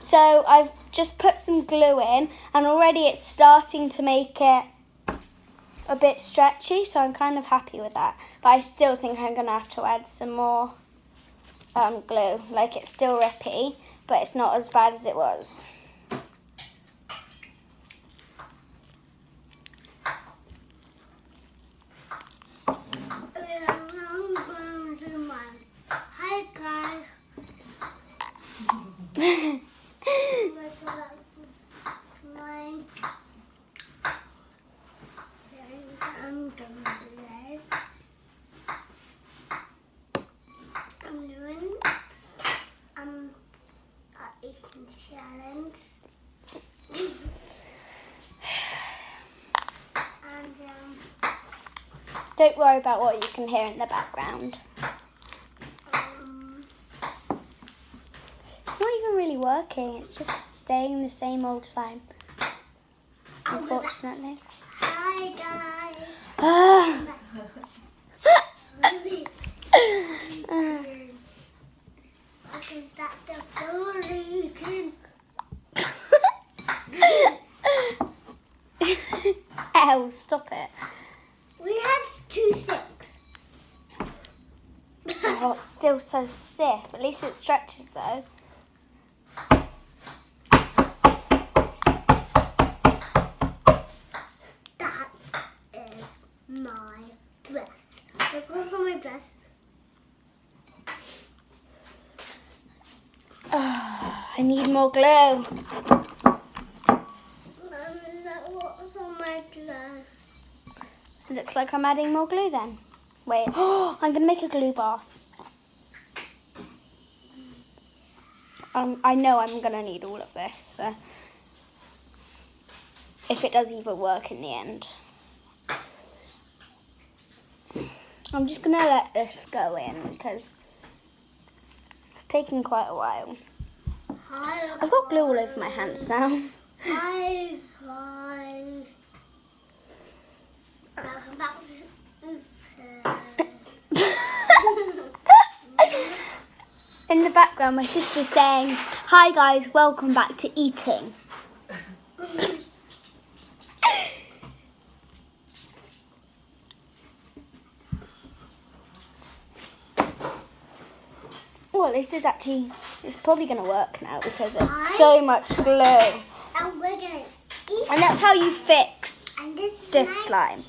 So I've just put some glue in, and already it's starting to make it a bit stretchy, so I'm kind of happy with that. But I still think I'm going to have to add some more glue. Like, it's still rippy, but it's not as bad as it was. Hi guys. I'm doing eating challenge. And Don't worry about what you can hear in the background. It's not even really working. It's just staying the same old slime. Unfortunately. hi guys. Is that the bully? Ow, stop it. We had 2 sticks. Oh, it's still so stiff. At least it stretches though. That is my dress. Look what's on my dress. I need more glue. Look what's on my dress. It looks like I'm adding more glue then. Wait, I'm going to make a glue bath. I know I'm going to need all of this, so if it does even work in the end. I'm just going to let this go in because it's taking quite a while. Hi, I've got glue all over my hands now. hi guys. Welcome back to In the background, my sister's saying, "Hi guys, welcome back to eating." Well, this is actually, it's probably going to work now because there's so much glue. And we're gonna eat. And that's how you fix And this stiff slime,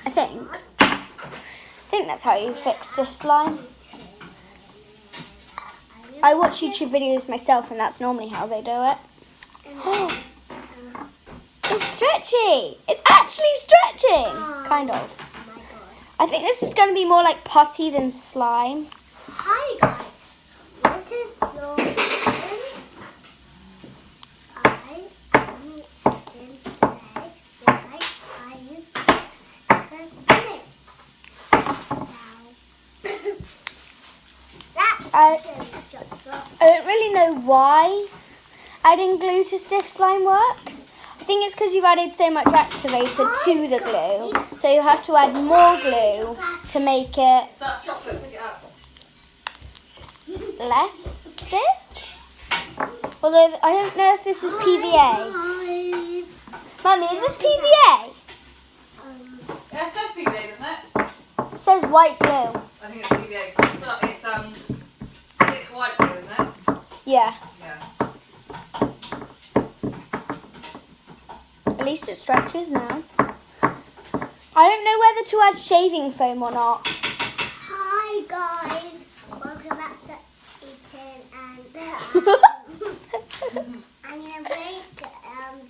I think. I think that's how you fix stiff slime. I watch YouTube videos myself and that's normally how they do it. It's stretchy. It's actually stretching. Kind of. Oh my god. I think this is going to be more like putty than slime. Hi guys. What is your name? I am eating today because I use this as a minute. I don't really know why adding glue to stiff slime works. I think it's because you've added so much activator to the glue, so you have to add more glue to make it That's chocolate, pick it up. less stiff. Although I don't know if this is PVA. Mummy, is this PVA? Yeah, it says PVA, doesn't it? It says white glue. I think it's PVA. It's thick white glue, isn't it? Yeah, Yeah. at least it stretches now. I don't know whether to add shaving foam or not. Hi guys. Welcome back to eating and I'm gonna break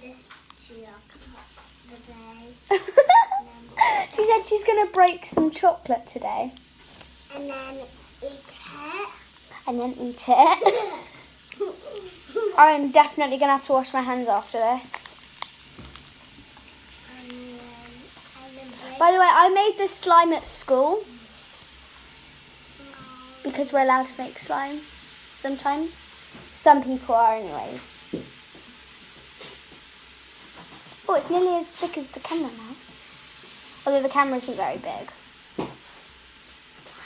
this chocolate today. She said she's going to break some chocolate today. And then eat it. And then eat it. I'm definitely going to have to wash my hands after this. And then break. By the way, I made this slime at school because we're allowed to make slime sometimes. Some people are anyways. Oh, it's nearly as thick as the camera now. Although the camera isn't very big.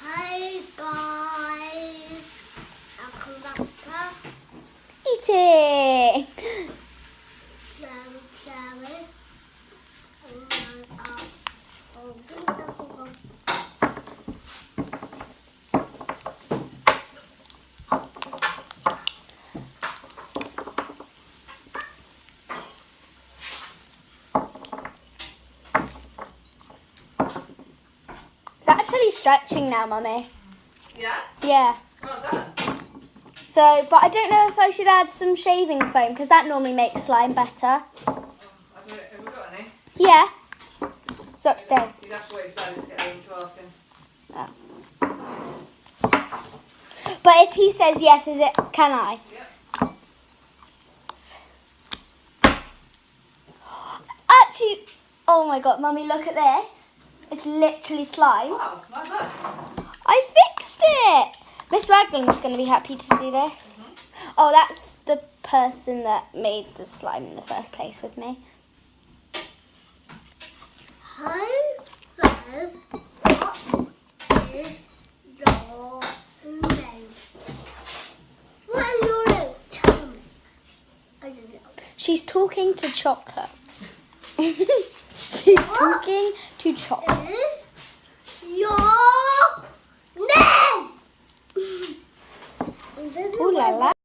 Hi guys. Welcome back to Eat it! stretching now, Mummy. Yeah? Yeah. Well done. So, but I don't know if I should add some shaving foam because that normally makes slime better. Oh, have we got any? Yeah. It's upstairs. You'd have to wait for Daddy to get home to ask him. Oh. But if he says yes, can I? Yep. Actually, oh my God, Mummy, look at this. It's literally slime. Wow, well done. I fixed it. Miss Raglan's going to be happy to see this. Oh, that's the person that made the slime in the first place with me. Hello, what is your name? What is your name? Tell me. I don't know. She's talking to chocolate. She's talking to chocolate. Is your name? Ooh la la.